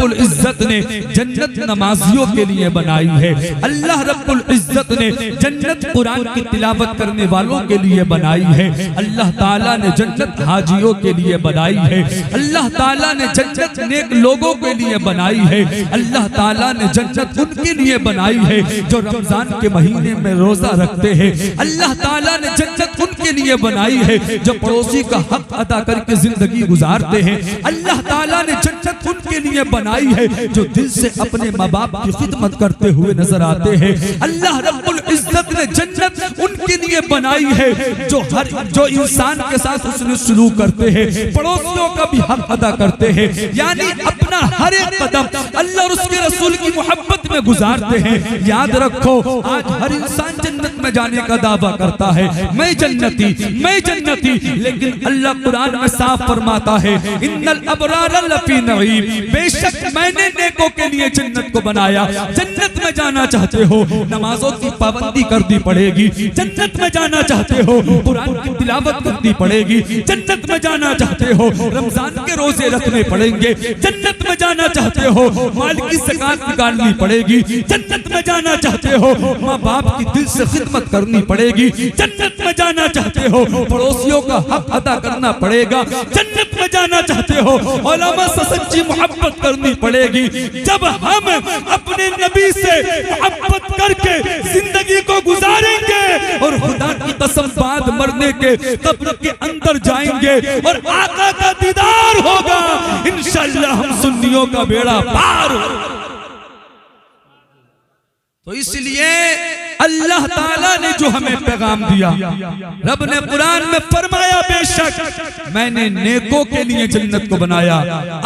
العزت نے جنت نمازیوں کے لیے بنائی ہے، اللہ رب العزت نے جنت قرآن کی تلاوت کرنے والوں کے لیے بنائی ہے، اللہ تعالیٰ نے جنت حاجیوں کے لیے بنائی ہے، اللہ تعالیٰ نے جنت نیک لوگوں کے لیے بنائی ہے، اللہ تعالیٰ نے جنت ان کے لیے بنائی ہے جو رمضان کے مہینے میں روزہ رکھتے ہیں، اللہ تعالیٰ نے جنت ان کے لیے بنائی ہے جو پڑوسی کا حق ادا کر کے زندگی گزارتے ہیں، اللہ تعالیٰ نے جنت ان کے لیے بنائی ہے جو دل سے اپنے ماں باپ کی خدمت کرتے ہوئے نظر آتے ہیں، اللہ رب العزت نے جنت ان کے لیے بنائی ہے جو انسان کے ساتھ حسن سلوک کرتے ہیں، پڑوسیوں کا بھی حق ادا کرتے ہیں، یعنی اپنا ہر ایک قدم اللہ اور اس کے رسول کی محبت میں گزارتے ہیں۔ یاد رکھو آج ہر انسان جنت میں جانے کا دعویٰ کرتا ہے، میں جنتی، لیکن اللہ قرآن میں صاف فرماتا ہے ان الابرار لفی نعیم، بے شک میں نے نیکوں کے لیے جنت کو بنایا۔ جنت میں جانا چاہتے ہو نمازوں کی پابندی کرنی پڑے گی، جنت میں جانا چاہتے ہو قرآن کی تلاوت کرنی پڑے گی، جنت میں جانا چاہتے ہو رمضان کے روزے رکھنے پڑیں گے، جنت میں جانا چاہتے ہو مال کی زکات نکالنی پڑے گی، جنت میں جانا چاہتے ہو ماں باپ کی دل سے خدمت کرنی پڑے گی، جنت میں جانا چاہتے ہو پڑوسیوں کا حق ادا کرنا پڑے گا، جنت میں جانا چاہتے ہو علماء سے سچی محبت کرنی پڑے گی۔ جب ہم اپنے نبی سے محبت کر کے زندگی کو گزاریں گے اور خدا کی قسم بعد مرنے کے قبر کے اندر جائیں گے اور آقا کا دیدار ہوگا، انشاءاللہ ہم سنیوں کا بیڑا پار ہوگا۔ تو اس لیے اللہ تعالیٰ نے جو ہمیں پیغام دیا، رب نے قرآن میں فرمایا بے شک میں نے نیکوں کے لیے جنت کو بنایا۔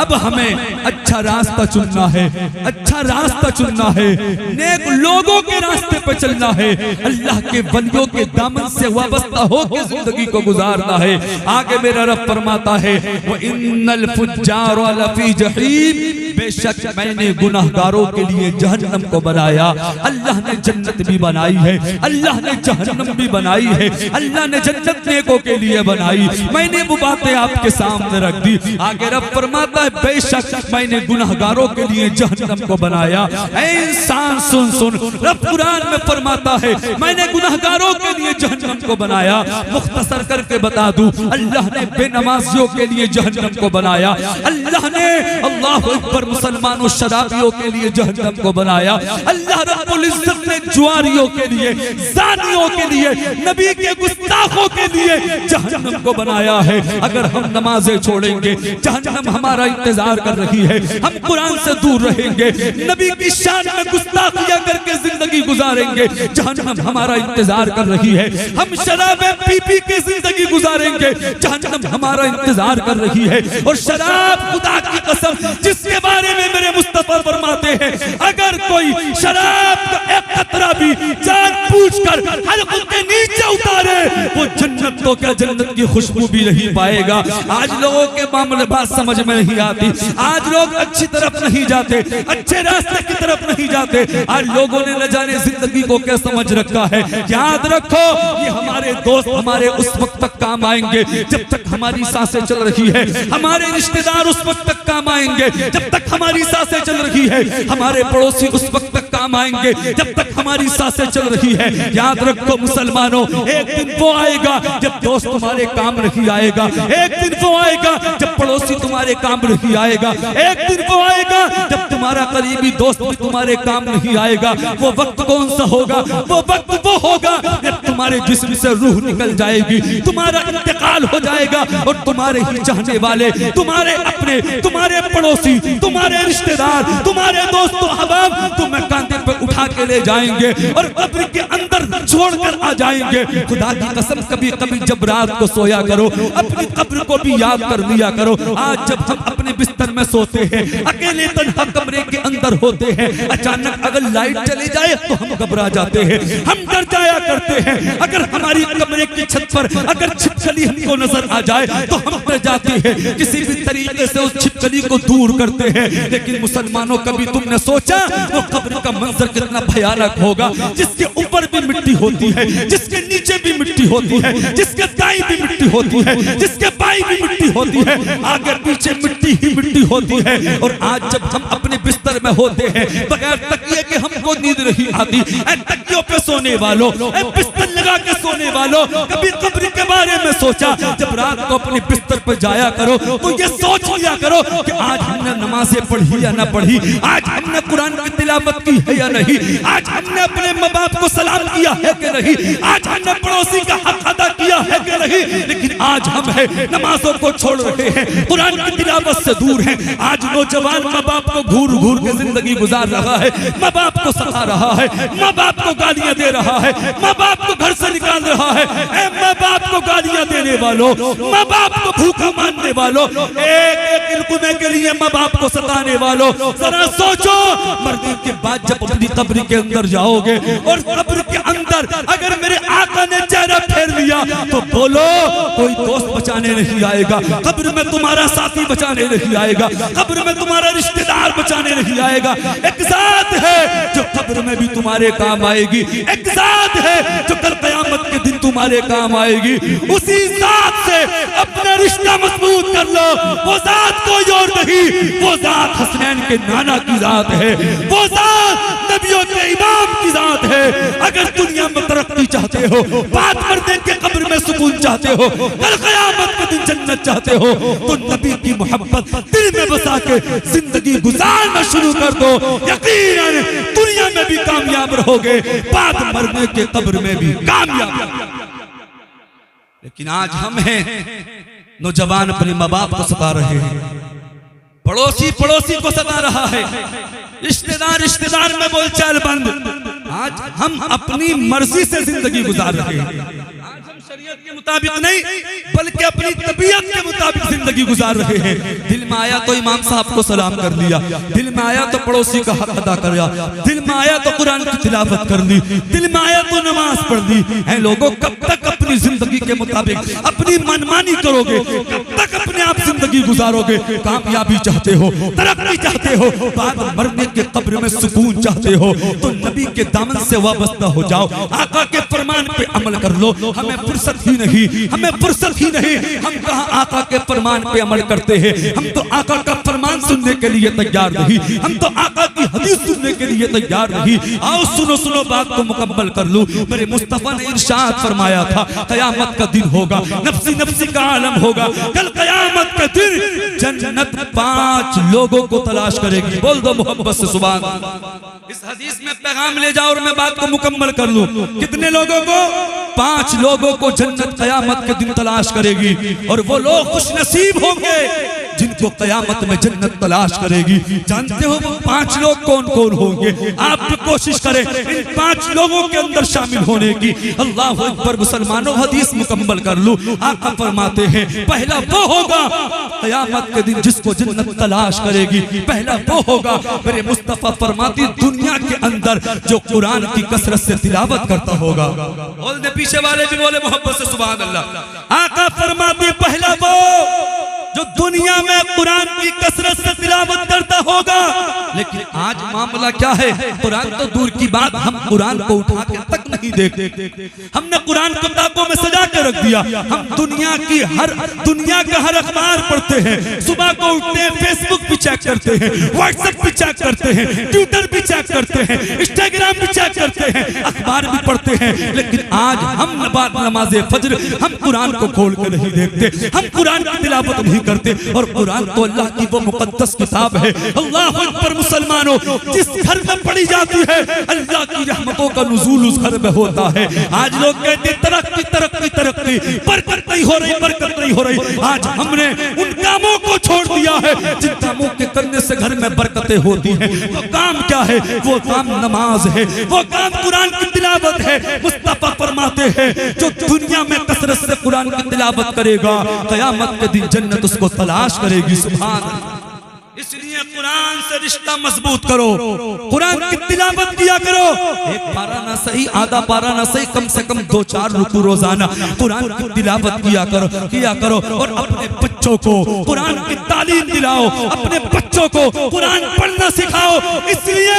اب ہمیں اچھا راستہ چننا ہے، اچھا راستہ چننا ہے، نیک لوگوں کے راستے پہ چلنا ہے، اللہ کے ولیوں کے دامن سے وابستہ ہو کے زندگی کو گزارنا ہے۔ آگے میرا رب فرماتا ہے وَإِنَّ الْفُجَّارَ لَفِي جَحِيمٍ، بے شک میں نے گناہگاروں کے لیے جہنم کو بنایا۔ اللہ نے جنت بھی بنائی ہے، اللہ نے جہنم بھی بنائی ہے، اللہ نے جنت نیکوں کے لیے بنائی، میں نے وہ باتیں آپ کے سامنے رکھ دی۔ آگے رب فرماتا ہے بے شک میں نے گناہگاروں کے لیے جہنم کو بنایا۔ اے انسان سن، رب قرآن میں فرماتا ہے میں نے گناہگاروں کے لیے جہنم کو بنایا۔ مختصر کر کے بتا دوں اللہ نے بے نمازیوں کے لیے جہنم کو بنایا، اللہ نے اللہ اکبر مسلمانوں شرابیوں کے لیے جہنم کو بنایا، اللہ رب العزت نے جواریوں کے لیے، زانیوں کے لیے، نبی کے گستاخوں کے لیے جہنم کو بنایا ہے۔ اگر ہم نمازیں چھوڑیں گے جہنم ہمارا انتظار کر رہی ہے، ہم قرآن سے دور رہیں گے، نبی کی شان میں گستاخیاں کر کے زندگی گزاریں گے، جہنم ہمارا انتظار کر رہی ہے، ہم شرابیں پی پی کے زندگی گزاریں گے، جہنم ہمارا انتظار کر رہی ہے۔ اور شراب خدا کی قسم جس کے بارے میں میرے مصطفیٰ فرماتے ہیں اگر کوئی شراب کا ایک قطرہ بھی جان پوچھ کر حلق کے نیچے اتارے وہ جنت تو کیا جنت کی خوشبو بھی نہیں پائے گا۔ آج لوگوں کے معاملے بات سمجھ میں نہیں آتی، آج لوگ اچھی طرف نہیں جاتے، اچھے راستے کی طرف نہیں جاتے، آج لوگوں نے نہ جانے زندگی کو کیا سمجھ رکھا ہے۔ یاد رکھو یہ ہمارے دوست ہمارے اس وقت تک کام آئیں گے جب تک ہماری سانسیں چل رہی ہے، ہمارے رشتہ دار اس وقت تک کام آئیں گے جب تک ہماری سانسیں چل رہی ہے، ہمارے پڑوسی اس وقت تک کام آئیں گے جب تک ہماری سانسیں چل رہی ہے۔ یاد رکھو مسلمانوں ایک دن وہ آئے گا جب دوست تمہارے کام نہیں آئے گا، ایک دن وہ آئے گا جب پڑوسی تمہارے کام نہیں آئے گا، ایک دن وہ آئے گا جب تمہارا قریبی دوست بھی تمہارے کام نہیں آئے گا۔ وہ وقت کون سا ہوگا؟ وہ وقت وہ ہوگا جب تمہارے جسم سے روح نکل جائے گی، تمہارا انتقال ہو جائے گا اور تمہارے ہی چاہنے والے، تمہارے اپنے، تمہارے پڑوسی، تمہارے رشتہ دار، تمہارے دوست و احباب تمہیں کاندھے پہ اٹھا کے لے جائیں گے اور قبر کے اندر چھوڑ کر آ جائیں گے۔ خدا کی قسم کبھی کبھی جب رات کو سویا کرو اپنی قبر کو بھی یاد کر لیا کرو۔ آج جب ہم اپنے بستر میں سوتے ہیں اکیلے تنہا کمرے کے اندر ہوتے ہیں، اچانک اگر لائٹ چلی جائے تو ہم گھبرا جاتے ہیں، ہم ڈر جایا کرتے ہیں۔ اگر ہماری کمرے کی چھت پر اگر چھپکلی ہم کو نظر آ جائے تو ہم ڈر جاتے ہیں، کسی بھی طریقے سے اس چھپکلی کو دور کرتے ہیں۔ لیکن مسلمانوں کبھی تم نے سوچا وہ قبر کا منظر کتنا بھیانک ہوگا، جس کے اوپر بھی مٹی ہوتی ہے، جس کے نیچے بھی مٹی ہوتی ہے، جس کے دائیں بھی مٹی ہوتی ہے، جس کے بائیں بھی مٹی ہوتی ہے، آگے پیچھے مٹی ہی مٹی ہوتی ہے۔ اور آج جب ہم اپنے بستر میں ہوتے ہیں بغیر تکیے کے ہم کو نیند نہیں آتی. اے تکیوں پہ سونے والوں, اے بستر لگا کے سونے والوں, کبھی قبر کے بارے میں سوچا؟ جب رات کو اپنے بستر پہ جایا کرو تو یہ سوچ لیا کرو کہ آج ہم نے نمازیں پڑھی یا نہ پڑھی, آج ہم نے قرآن کی تلاوت کی ہے یا نہیں, آج ہم نے اپنے ماں باپ کو سلام کیا ہے کہ نہیں, آج ہم نے پڑوسی کا حق ادا کیا ہے کہ نہیں. لیکن آج ہم ہیں نمازوں کو چھوڑ رہے ہیں, قرآن کی تلاوت سے دور ہیں. آج نوجوان ماں باپ کو گھور گھور کے زندگی گزار رہا ہے, ماں باپ کو ستا رہا ہے, ماں باپ کو گالیاں دے رہا ہے, ماں باپ کو گھر سے نکال رہا ہے. اے ماں باپ کو گالیاں دینے والوں, ماں باپ کو بھوکا ماننے والوں, ایک ایک لقمے کے لیے ماں باپ کو ستانے والوں, ذرا سوچو مرنے کے بعد جب اپنی قبر کے اندر جاؤ گے اور قبر کے اندر اگر میرے آقا نے چہرہ پھیر لیا تو بولو کوئی دوست بچانے نہیں آئے گا, قبر میں تمہارا ساتھی بچانے نہیں آئے گا, قبر میں تمہارا رشتہ دار بچانے نہیں آئے گا. ایک ذات ہے جو قبر میں بھی تمہارے کام آئے گی, ایک ذات ہے جو کل قیامت کے دن تمہارے کام آئے گی. اسی ذات سے اپنا رشتہ مضبوط کر لو. وہ ذات کوئی اور نہیں, وہ ذات حسنین کے نانا کی ذات ہے, وہ ذات نبیوں کے امام کی ذات ہے. اگر دنیا میں ترقی چاہتے ہو, بات مردے کے قبر میں سکون چاہتے ہو, کل قیامت کے دن جنت چاہتے ہو, تو نبی کی محبت دل میں بسا کے زندگی گزارنا شروع کر دو. یقیناً دنیا میں بھی کامیاب رہو گے, بعد مرنے کے قبر میں بھی کامیاب. لیکن آج ہم ہیں نوجوان اپنے ماں باپ کو ستا رہے ہیں, پڑوسی پڑوسی کو ستا رہا ہے, رشتہ دار میں بول چال بند. آج ہم اپنی مرضی سے زندگی گزار رہے ہیں, آج ہم شریعت کے مطابق نہیں بلکہ اپنی طبیعت کے مطابق زندگی گزار رہے ہیں. دل میں آیا تو امام صاحب کو سلام کر لیا, دل میں آیا تو پڑوسی کا حق ادا کر لیا, دل میں آیا تو قرآن کی تلاوت کر لی, دل میں آیا تو نماز پڑھ لی. اے لوگوں, کب تک اپنی زندگی کے مطابق اپنی منمانی کرو گے, کب تک اپنے آپ زندگی گزارو گے؟ کامیابی چاہتے ہو, ترقی چاہتے ہو, بعد مرنے کے قبر میں سکون چاہتے ہو, تو نبی کے دامن سے وابستہ ہو جاؤ, آقا کے فرمان پہ عمل کر لو. ہمیں فرصت ہی نہیں, ہمیں فرصت ہی نہیں, ہم کہاں آقا کے فرمان پہ عمل کرتے ہیں. ہم تو آقا کا فرمان سننے کے لیے تیار نہیں, ہم تو آقا کی حدیث سننے کے لیے تیار نہیں. آؤ سنو بات کو مکمل کر لوں. میرے مصطفیٰ نے ارشاد فرمایا تھا قیامت کا دن ہوگا, نفسی نفسی کا عالم ہوگا. کل قیامت کا دن جنت 5 لوگوں کو تلاش کرے گی. بول دو محبت سے سبحان اللہ. اس حدیث میں پیغام لے جاؤ اور میں بات کو مکمل کر لوں. کتنے لوگوں کو؟ 5 لوگوں کو جنت قیامت کے دن تلاش کرے گی, اور وہ لوگ خوش نصیب ہوں گے جن کو قیامت میں جنت تلاش کرے گی. جانتے ہو وہ 5 لوگ کون کون ہوں گے؟ آپ بھی کوشش کریں ان 5 لوگوں کے اندر شامل ہونے کی. اللہ اکبر مسلمانوں, حدیث مکمل کر لوں. آقا فرماتے ہیں پہلا وہ ہوگا قیامت کے دن جس کو جنت تلاش کرے گی, پہلا وہ ہوگا میرے مصطفیٰ فرماتی دنیا کے اندر جو قرآن کی کثرت سے تلاوت کرتا ہوگا. بولنے پیچھے والے بھی بولے محبت سے سبحان اللہ. آقا فرماتی پہلا وہ جو دنیا میں قرآن کی کثرت سے تلاوت کرتا ہوگا. لیکن آج معاملہ کیا ہے؟ قرآن تو دور کی بات, ہم قرآن کو اٹھا کے تک نہیں دیکھتے. ہم نے قرآن کو کتابوں میں سجا کے رکھ دیا. ہم دنیا کا ہر اخبار پڑھتے ہیں, صبح کو اٹھتے ہیں فیس بک بھی چیک کرتے ہیں, واٹس ایپ بھی چیک کرتے ہیں, ٹویٹر بھی چیک کرتے ہیں, انسٹاگرام بھی چیک کرتے ہیں, اخبار بھی پڑھتے ہیں. لیکن آج ہم بعد نماز فجر ہم قرآن کو کھول کے نہیں دیکھتے, ہم قرآن کی تلاوت نہیں کرتے. اور قرآن تو اللہ کی وہ مقدس کتاب ہے. اللہ اکبر مسلمانوں, جس گھر میں پڑھی جاتی ہے اللہ کی رحمتوں کا نزول اس گھر میں ہوتا ہے. آج لوگ کہتے ہیں ترقی ترقی ترقی, برکت نہیں ہو رہی, برکت نہیں ہو رہی. آج ہم نے ان کاموں کو چھوڑ دیا ہے جن کاموں کے کرنے سے گھر میں برکتیں ہوتی ہیں. وہ کام کیا ہے؟ وہ کام نماز ہے, وہ کام قرآن کی تلاوت ہے. مصطفیٰ فرماتے ہیں جو دنیا میں کثرت سے قرآن کی تلاوت کرے گا قیامت کے دن جنت اس کو تلاش کرے گی. سبحان اللہ. اس لیے قرآن سے رشتہ مضبوط کرو, قرآن کی تلاوت کیا کرو. ایک پارہ نہ صحیح, آدھا پارہ نہ صحیح, کم سے کم 2-4 رکوع روزانہ قرآن کی تلاوت کیا کرو. اور اپنے بچوں کو قرآن کی تعلیم دلاؤ, اپنے بچوں کو قرآن پڑھنا سکھاؤ. اس لیے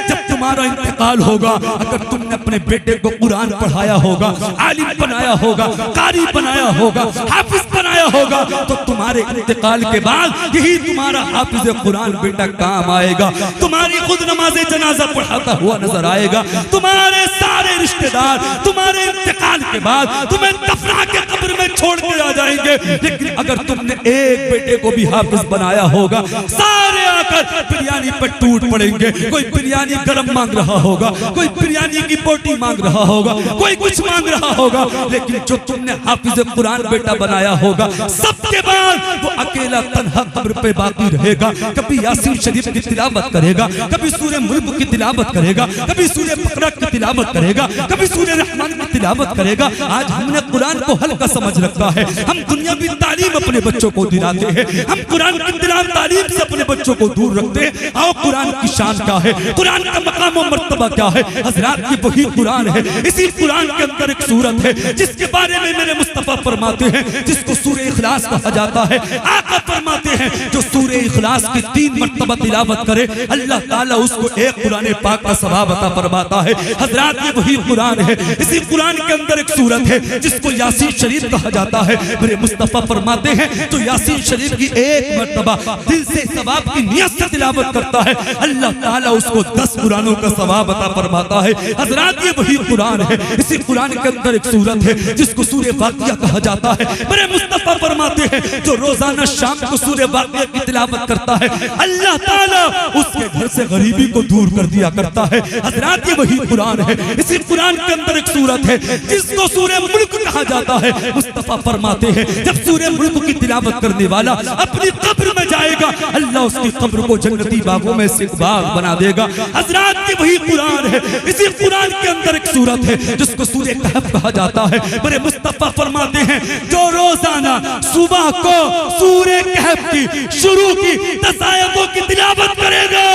جب تم تمہارا انتقال ہوگا، اگر تم نے اپنے بیٹے کو قرآن پڑھایا ہوگا، عالم بنایا ہوگا، قاری بنایا ہوگا، حافظ بنایا ہوگا، تو تمہارے انتقال کے بعد یہی تمہارا حافظ قرآن بیٹا کام آئے گا، تمہاری خود نماز جنازہ پڑھاتا ہوا نظر آئے گا، تمہارے سارے رشتہ دار تمہارے انتقال کے بعد تمہیں دفنا کے قبر میں چھوڑ کے آ جائیں گے، لیکن اگر تم نے ایک بیٹے کو بھی حافظ بنایا ہوگا، سارے آ کر بریانی پر ٹوٹ پڑیں گے، کوئی بریانی گرم مانگ رہا ہوگا، کوئی بریانی کی بوٹی مانگ رہا ہوگا، کوئی کچھ مانگ رہا ہوگا، لیکن جو تم نے حافظ قرآن بیٹا بنایا ہوگا، سب کے بعد وہ اکیلا تنہا قبر پہ باقی رہے گا، کبھی یاسین شریف کی تلاوت کرے گا، کبھی سورہ ملک کی تلاوت کرے گا، کبھی سورہ بقرہ کی تلاوت کرے گا، کبھی سورہ رحمان کی تلاوت کرے گا۔ آج ہم نے قرآن کو ہلکا سمجھ رکھا ہے، ہم دنیاوی تعلیم اپنے بچوں کو دلاتے ہیں، ہم قرآن کی تعلیم سے اپنے بچوں کو دور رکھتے ہیں۔ آؤ قرآن کی شان کیا ہے، قرآن کا مقام و مرتبہ کیا ہے؟ حضرات یہ وہی قرآن ہے، اسی قرآن کے اندر ایک سورت ہے جس کے بارے میں میرے مصطفیٰ فرماتے ہیں، جس کو سورہ اخلاص کہا جاتا ہے۔ آقا فرماتے ہیں جو سورہ اخلاص کی 3 مرتبہ تلاوت کرے اللہ تعالیٰ اس کو ایک قرآن پاک کا ثواب عطا فرماتا ہے۔ حضرات یہ وہی قرآن ہے، اسی قرآن کے اندر ایک سورت ہے جس کو یاسین شریف کہا جاتا ہے۔ میرے مصطفیٰ فرماتے ہیں جو یاسین شریف کی ایک مرتبہ دل سے ثواب کی نیت سے تلاوت کرتا ہے اللہ تعالیٰ اس کو 10 قرآنوں کا ثواب عطا فرماتا ہے۔ حضرات یہ وہی قرآن ہے، اسی قرآن کے اندر ایک سورت ہے جس کو سورہ واقعہ کہا جاتا ہے۔ میرے مصطفیٰ فرماتے ہیں جو روزانہ شام کو سورہ واقعہ کی تلاوت کرتا ہے اللہ تعالیٰ اس کے گھر سے غریبی کو دور کر دیا کرتا ہے۔ حضرات یہ وہی قرآن ہے، اسی قرآن کے اندر ایک سورت ہے جس کو سورہ ملک کہا جاتا ہے۔ مصطفیٰ فرماتے ہیں جب سورہ ملک کی تلاوت کرنے والا اپنی قبر میں جائے گا اللہ اس کی قبر کو جنتی باغوں میں سے باغ بنا دے گا۔ حضرات یہ وہی قرآن ہے، اسی قرآن کے اندر ایک سورت ہے جس کو سورہ کہف کہا جاتا ہے۔ میرے مصطفیٰ فرماتے ہیں جو روزانہ صبح کو سورہ کہف کی شروع کی 10 آیتوں کی تلاوت کرے گا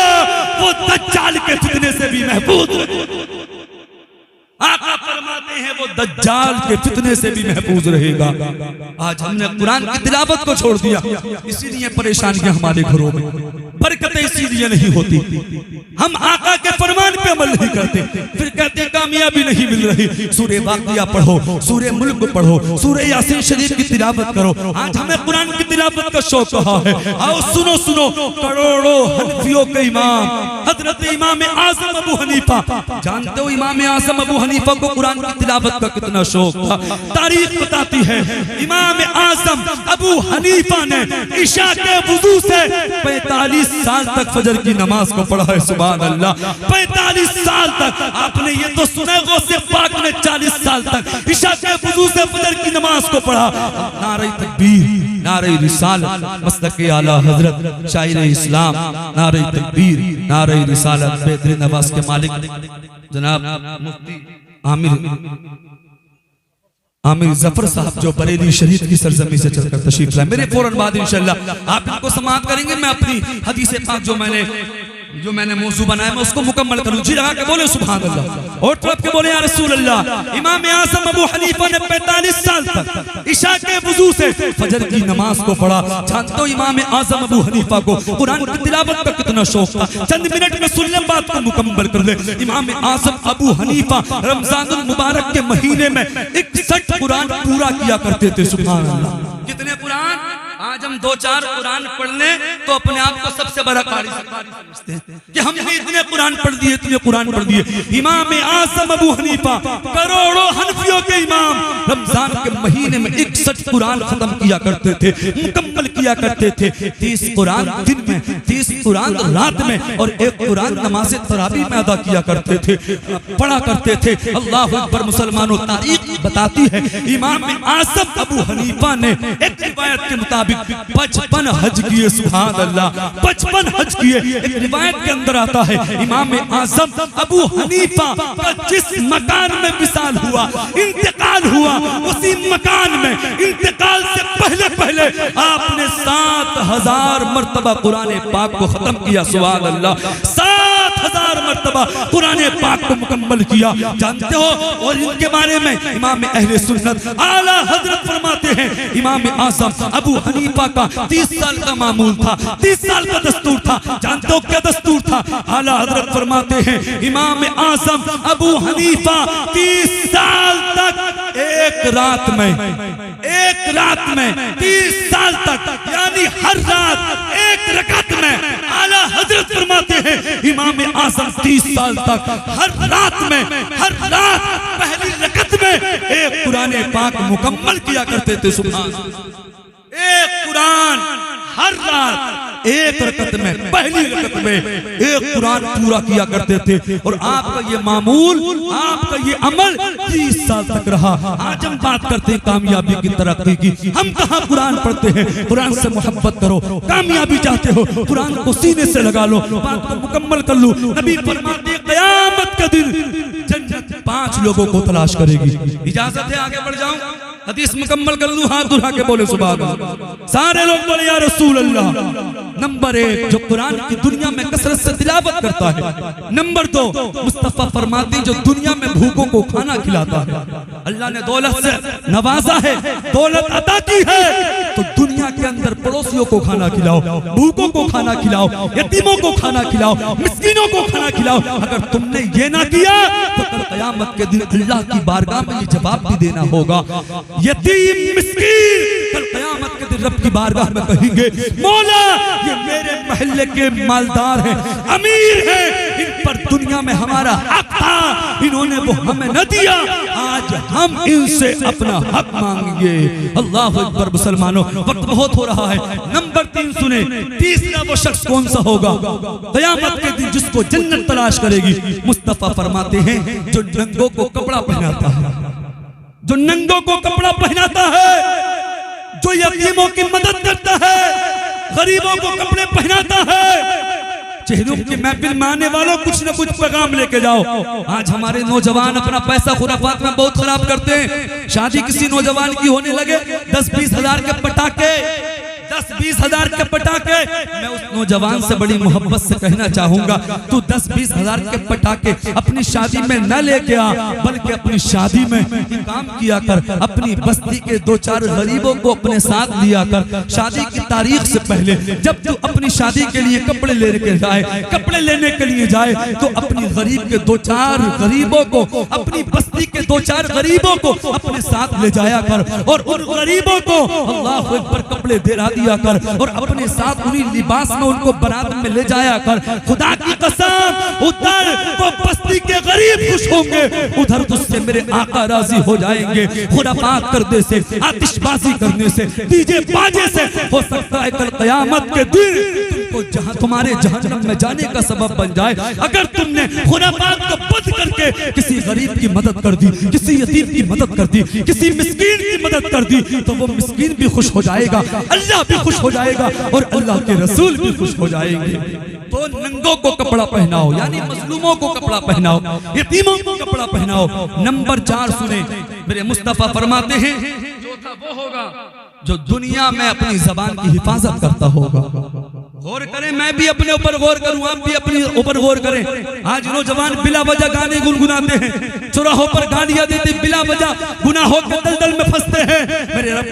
وہ دجال کے فتنے سے بھی محفوظ ہے۔ آقا فرماتے ہیں وہ دجال کے فتنے سے بھی محفوظ رہے گا۔ آج ہم نے قرآن کی تلاوت کو چھوڑ دیا، اسی لیے پریشانیاں ہمارے گھروں میں، برکتیں اسی لیے نہیں ہوتی، ہم آقا کے فرمان پہ عمل نہیں کرتے، پھر کہتے ہیں کامیابی نہیں مل رہی۔ سورہ واقعہ پڑھو، سورہ ملک پڑھو، سورہ یاسین شریف کی تلاوت کرو۔ آج ہمیں قرآن کی تلاوت کا شوق کہا ہے۔ آؤ سنو سنو، کروڑوں حنفیوں کے امام حضرت امام اعظم ابو حنیفہ، جانتے ہو امام اعظم ابو حنیفہ کو قرآن کی تلاوت کا کتنا شوق تھا؟ تاریخ بتاتی ہے امام اعظم ابو حنیفہ نے عشاء کے وضو سے 45 سال تک فجر کی نماز کو پڑھا ہے۔ سبحان اللہ، 45 سال تک۔ آپ نے یہ تو سنا ہے غوث پاک نے 40 سال تک عشاء کے وضو سے فجر کی نماز کو پڑھا۔ نعرہ تکبیر، نعرہ رسالت، مسلک اعلیٰ حضرت شاعر اسلام، نعرہ تکبیر، نعرہ رسالت، بیدر نواز کے مالک جناب مفتی عامر ظفر صاحب جو بریلی شریف کی سرزمین سے چل کر تشریف لائے، میرے فوراً بعد انشاءاللہ آپ ان کو سماعت کریں گے۔ میں اپنی حدیث پاک جو میں نے موضوع بنایا میں اس کو مکمل کروں۔ جی لگا کے بولے سبحان اللہ، اور طرف کے بولے یا رسول اللہ۔ امام اعظم ابو حنیفہ نے 45 سال تک عشاء کے وضو سے فجر کی نماز کو پڑھا۔ جانتے ہو امام اعظم ابو حنیفہ کو قرآن کی تلاوت کا کتنا شوق تھا؟ چند منٹ میں سن لیں بات کو مکمل کر لیں۔ امام اعظم ابو حنیفہ رمضان المبارک کے مہینے میں 61 قرآن پورا کیا کرتے تھے۔ سبحان اللہ، کتنے قرآن؟ آج ہم 2-4 قرآن پڑھ لیں تو اپنے آپ کو سب سے بڑا قاری سمجھتے ہیں کہ ہم نے اتنے قرآن پڑھ دیے، اتنے قرآن پڑھ دیے۔ امام اعظم ابو حنیفہ کروڑوں حنفیوں کے امام رمضان کے مہینے میں 61 قرآن ختم کیا کرتے تھے، مکمل کیا کرتے تھے۔ 30 قرآن دن میں، 30 قرآن رات میں، اور 1 قرآن نماز تراویح میں ادا کیا کرتے تھے، پڑھا کرتے تھے۔ اللہ اکبر مسلمانوں، تاریخ بتاتی ہے امام اعظم ابو حنیفہ نے ایک روایت کے مطابق 55 حج کیے۔ سبحان اللہ، 55 حج کیے۔ ایک روایت کے اندر آتا ہے امام اعظم ابو حنیفہ کا جس مکان میں وصال ہوا، انتقال ہوا، اسی مکان میں انتقال سے پہلے آپ نے 7000 مرتبہ قرآن پاک کو ختم کیا۔ سبحان اللہ، 7000 5000 مرتبہ قرآن پاک کو مکمل کیا. جانتے ہو اور ان کے بارے میں امام اہل سنت اعلیٰ حضرت فرماتے ہیں امام اعظم ابو حنیفہ کا 30 سال کا معمول تھا, 30 سال کا دستور تھا. جانتے ہو کیا دستور تھا؟ اعلیٰ حضرت فرماتے ہیں امام اعظم ابو حنیفہ 30 سال تک ایک رات میں 30 سال تک یعنی ہر رات ایک رکعت میں اعلیٰ حضرت فرماتے ہیں امام اعظم 30 سال تک ہر رات پہلی رکعت میں ایک قرآن پاک مکمل کیا کرتے تھے. سبحان اللہ, ایک قرآن ہر رات ایک رکعت میں پہلی رکعت میں ایک قرآن پورا کیا کرتے تھے. اور آپ کا یہ معمول, آپ کا یہ عمل 30 سال تک رہا. آج ہم بات کرتے ہیں کامیابی کی, ترقی کی. ہم کہاں قرآن پڑھتے ہیں؟ قرآن سے محبت کرو. کامیابی چاہتے ہو قرآن کو سینے سے لگا لو, بات کو مکمل کر لو. نبی فرماتے ہیں قیامت کا دن جنت 5 لوگوں کو تلاش کرے گی. اجازت ہے آگے بڑھ جاؤں؟ حدیث مکمل کر لوں, ہاتھ اٹھا کے بولے سبحان اللہ. سارے لوگ بولے یا رسول اللہ. نمبر 1 جو قرآن کی دنیا میں کثرت سے تلاوت کرتا ہے. نمبر 2 مصطفیٰ فرماتے ہیں جو دنیا میں بھوکوں کو کھانا کھلاتا ہے. اللہ نے دولت سے نوازا ہے, دولت عطا کی ہے, تو دنیا کے اندر پڑوسیوں کو کھانا کھلاؤ, بھوکوں کو کھانا کھلاؤ, یتیموں کو کھانا کھلاؤ, مسکینوں کو کھانا کھلاؤ. اگر تم نے یہ نہ کیا تو کل قیامت کے دن اللہ کی بارگاہ میں یہ جواب بھی دینا ہوگا. یتیم مسکین کل قیامت کے دن رب کی بارگاہ میں کہیں گے مولا یہ میرے محلے کے مالدار ہیں, امیر ہیں, ان پر دنیا میں ہمارا حق تھا, انہوں نے وہ ہمیں نہ دیا, آج ہم ان سے اپنا حق مانگیں گے. اللہ اکبر مسلمانوں, وقت بہت ہو رہا ہے. نمبر 3 سنیں, تیسرا وہ شخص کون سا ہوگا قیامت کے دن جس کو جنت تلاش کرے گی؟ مصطفیٰ فرماتے ہیں جو ننگوں کو کپڑا پہناتا ہے, جو ننگوں کو کپڑا پہناتا ہے, جو یتیموں کی مدد کرتا ہے, غریبوں کو کپڑے پہناتا ہے. چہروں کی محفل میں آنے والوں کچھ نہ کچھ پیغام لے کے جاؤ. آج ہمارے نوجوان اپنا پیسہ خرافات میں بہت خراب کرتے ہیں. شادی کسی نوجوان کی ہونے لگے 10-20 ہزار کے پٹاخے, 10-20 ہزار کے پٹاخے. میں اس نوجوان سے بڑی محبت سے کہنا چاہوں گا تو 10-20 ہزار کے پٹاخے اپنی شادی میں نہ لے کے آ, بلکہ اپنی شادی میں کام کیا کر. اپنی بستی کے 2-4 غریبوں کو اپنے ساتھ لیا کر. شادی کی تاریخ سے پہلے جب تو اپنی شادی کے لیے کپڑے لینے کے لیے جائے تو اپنی غریب کے 2-4 غریبوں کو, اپنی بستی کے 2-4 غریبوں کو اپنے ساتھ لے جایا کر, اور ان غریبوں کو اللہ اکبر کپڑے دیا کر, اور اپنے ساتھ انہیں لباس میں ان کو برات میں لے جایا کر. خدا کی قسم ادھر وہ بستی کے غریب خوش ہوں گے, ادھر تجھ سے میرے آقا راضی ہو جائیں گے. خرافات کرنے سے, آتش بازی کرنے سے, ڈیجے باجے سے ہو سکتا ہے کل قیامت کے دن تم کو تمہارے جہنم میں جانے کا سبب بن جائے. اگر تم نے خرافات کو بند کر کے کسی غریب کی مدد کر دی, کسی یتیم کی مدد کر دی, کسی مسکین کی مدد کر دی, تو وہ مسکین بھی خوش ہو جائے گا, اللہ بھی خوش ہو جائے گا, اور اللہ کے رسول بھی خوش ہو جائیں گے. تو ننگوں کو کپڑا پہناؤ, یعنی مظلوموں کو کپڑا پہناؤ, یتیموں کو کپڑا پہناؤ. نمبر 4 سنیں, میرے مصطفیٰ فرماتے ہیں جو تھا وہ ہوگا جو دنیا میں اپنی زبان کی حفاظت کرتا ہوگا. غور کریں, میں بھی اپنے اوپر غور کروں, آپ بھی اپنے اوپر غور کریں. آج نوجوان بلا وجہ گانے گنگناتے ہیں, چوراہوں پر گالیاں دیتے, بلا وجہ گناہوں کے دلدل میں پھنستے ہیں.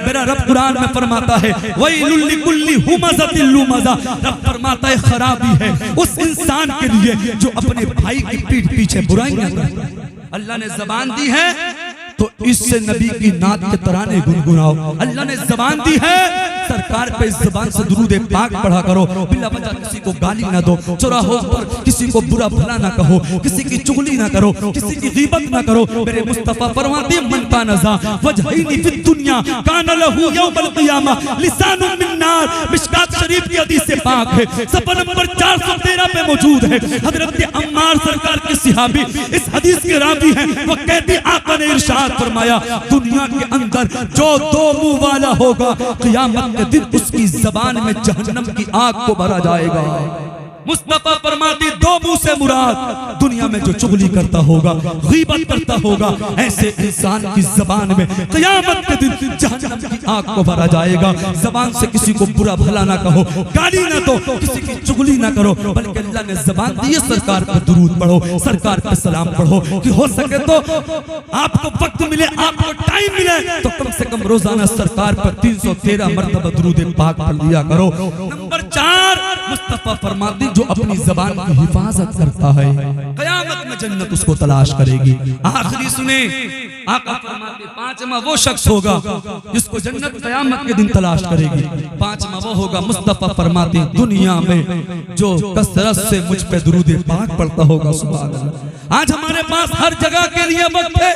میرا رب قرآن میں فرماتا ہے وَيْلٌ لِكُلِّ هُمَزَةٍ لُمَزَةٍ. رب فرماتا ہے خرابی ہے اس انسان کے لیے جو اپنے بھائی کی پیٹھ پیچھے برائیاں کرتا ہے. اللہ نے زبان دی ہے تو اس سے نبی کی نعت کے ترانے گنگناؤ. اللہ نے زبان دی ہے, سرکار پہ اس زبان سے درود پاک پڑھا کرو. بلا وجہ کسی کو گالی نہ دو, چوراہوں پر کسی کو برا بھلا نہ کہو, کسی کی چغلی نہ کرو, کسی کی غیبت نہ کرو. میرے مصطفیٰ فرماتے من کان ذا وجہین فی الدنیا کان لہ یوم القیامہ لسان من نار. مشکات شریف کی حدیث پاک ہے, صفحہ نمبر 413 پہ موجود ہے. حضرت عمار سرکار کے صحابی اس حدیث کے راوی ہیں. وہ کہتے آقا نے ارشاد فرمایا دنیا کے اندر جو 2 منہ والا ہوگا قیامت کے دن اس کی زبان میں جہنم کی آگ کو بھرا جائے گا. مصطفیٰ فرماتی 2 منہ سے مراد دنیا میں جو چغلی کرتا ہوگا، غیبت کرتا ہوگا، ایسے انسان کی زبان میں قیامت کے دن جہنم کی آگ کو بھرا جائے گا۔ زبان سے کسی کو برا بھلا نہ کہو، گالی نہ دو، کسی کی چغلی نہ کرو، بلکہ اللہ نے زبان دی ہے سرکار پر درود پڑھو، سرکار پر سلام پڑھو، کہ ہو سکے تو آپ کو وقت ملے، آپ کو ٹائم ملے تو کم سے کم روزانہ سرکار پر 313 مرتبہ درود پاک پڑھ لیا کرو۔ نمبر 4، مصطفیٰ فرماتے ہیں جو اپنی زبان کی حفاظت کرتا ہے قیامت میں جنت اس کو تلاش کرے گی۔ آخری سنیں، آقا فرماتے ہیں 5واں وہ شخص ہوگا جس کو جنت قیامت کے دن تلاش کرے گی۔ 5واں وہ ہوگا، مصطفیٰ فرماتے ہیں دنیا میں جو کثرت سے مجھ پہ درود پاک پڑھتا ہوگا۔ سبحان اللہ۔ آج ہمارے پاس ہر جگہ کے لیے وقت ہے،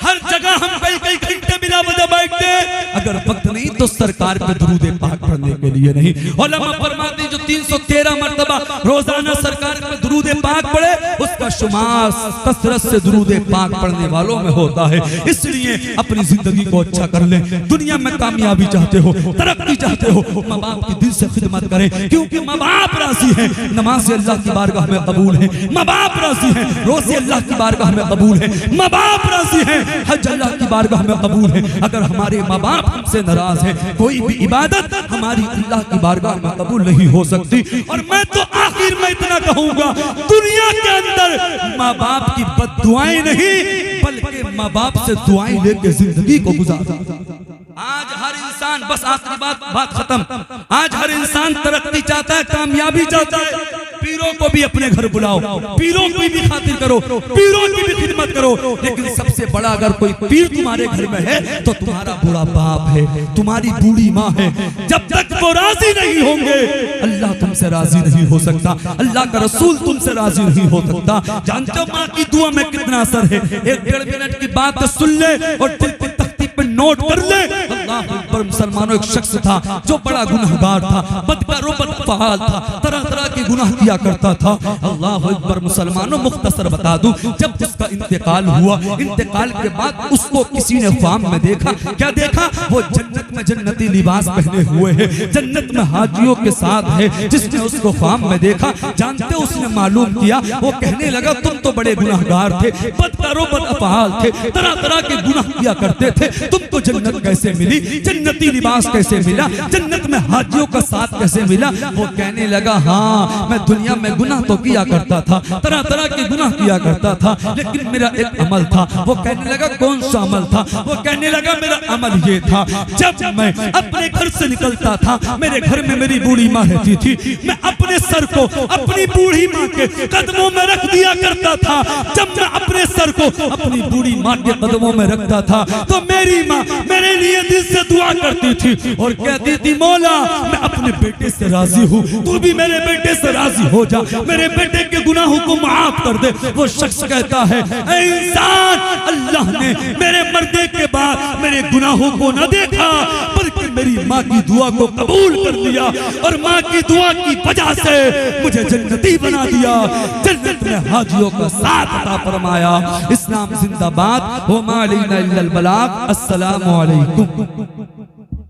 ہر جگہ ہم کئی گھنٹے بلا وجہ بیٹھتے ہیں، اگر وقت نہیں تو سرکار پہ درود پاک پڑھنے کے لیے نہیں۔ علماء فرماتے ہیں جو 313 مرتبہ روزانہ سرکار پہ درود پاک پڑھے اس کا شمار کثرت سے درود پاک پڑھنے والوں میں ہوتا ہے۔ اس لیے اپنی زندگی کو اچھا کر لیں، دنیا میں کامیابی چاہتے ہو، ترقی چاہتے ہو، ماں باپ کی دل سے خدمت کریں، کیونکہ ماں باپ راضی ہیں، نماز اللہ کی بارگاہ میں قبول ہیں، ماں باپ راضی ہیں، روزے اللہ کی بارگاہ میں قبول ہیں، ماں باپ راضی ہیں، حج اللہ کی بارگاہ میں قبول ہے۔ اگر ہمارے ماں باپ ہم سے ناراض ہیں، کوئی بھی عبادت ہماری اللہ کی بارگاہ میں قبول نہیں ہو سکتی۔ اور میں تو آخر میں اتنا کہوں گا، دنیا کے اندر ماں باپ کی بد دعائیں نہیں بلکہ ماں باپ سے دعائیں لے کے زندگی کو گزارا۔ آج ہر انسان، بس آخری بات ختم، آج ہر انسان ترقی چاہتا ہے، کامیابی چاہتا ہے۔ پیروں کو بھی اپنے گھر بلاؤ، پیروں کی بھی خاطر کرو، پیروں کی بھی خدمت کرو، لیکن سب سے بڑا اگر کوئی پیر تمہارے گھر میں ہے تو تمہارا بوڑھا باپ ہے، تمہاری بوڑھی ماں ہے۔ جب تک وہ راضی نہیں ہوں گے اللہ تم سے راضی نہیں ہو سکتا، اللہ کا رسول تم سے راضی نہیں ہو سکتا۔ جانتے ہو ماں کی دعا میں کتنا اثر ہے؟ 1-1.5 منٹ کی بات سن لے اور دل کی تختی پہ نوٹ کر لے۔ اللہ اکبر، مسلمانوں ایک شخص تھا جو بڑا گناہگار تھا، بدکار و بدفعال تھا، طرح طرح کے گناہ کیا کرتا تھا۔ اللہ اکبر، مسلمانوں مختصر بتا دوں، جب اس کا انتقال ہوا، انتقال کے بعد اس کو کسی نے خواب میں دیکھا۔ کیا دیکھا؟ وہ جنت میں جنتی لباس پہنے ہوئے ہے، جنت میں حاجیوں کے ساتھ ہے۔ جس نے اس کو خواب میں دیکھا، جانتے اس نے معلوم کیا، وہ کہنے لگا تم تو بڑے گناہگار تھے، بدکار و بدافعال تھے، طرح طرح کے گناہ کیا کرتے تھے، تم کو جنت کیسے ملی، جنتی لباس کیسے ملا، جنت میں حاجیوں کا ساتھ کیسے ملا؟ وہ کہنے لگا ہاں میں دنیا میں گناہ تو کیا کرتا تھا، طرح طرح کے گناہ کیا کرتا تھا، لیکن میرا ایک عمل تھا۔ وہ کہنے لگا کون سا عمل تھا؟ وہ کہنے لگا میرا عمل یہ تھا، جب میں اپنے گھر سے نکلتا تھا، میرے گھر میں میری بوڑھی ماں رہتی تھی، میں اپنے سر کو اپنی بوڑھی ماں کے قدموں میں رکھ دیا کرتا تھا۔ جب میں اپنے سر کو اپنی بوڑھی ماں کے قدموں میں رکھتا تھا تو میری ماں میرے لیے دل سے دعا کرتی تھی اور کہتی تھی مولا میں اپنے بیٹے سے راضی ہوں، تو بھی میرے بیٹے سے راضی ہو جا، میرے بیٹے کے گناہوں کو معاف کر دے۔ وہ شخص کہتا ہے اے انسان، اللہ نے میرے مرنے کے بعد میرے گناہوں کو نہ دیکھا بلکہ میری ماں کی دعا کو قبول کر لیا، اور ماں کی دعا کی وجہ سے مجھے جنتی بنا دیا، جنت میں حاجیوں کا ساتھ عطا فرمایا۔ اسلام زندہ باد، وما علینا الا البلاغ۔ السلام علیکم۔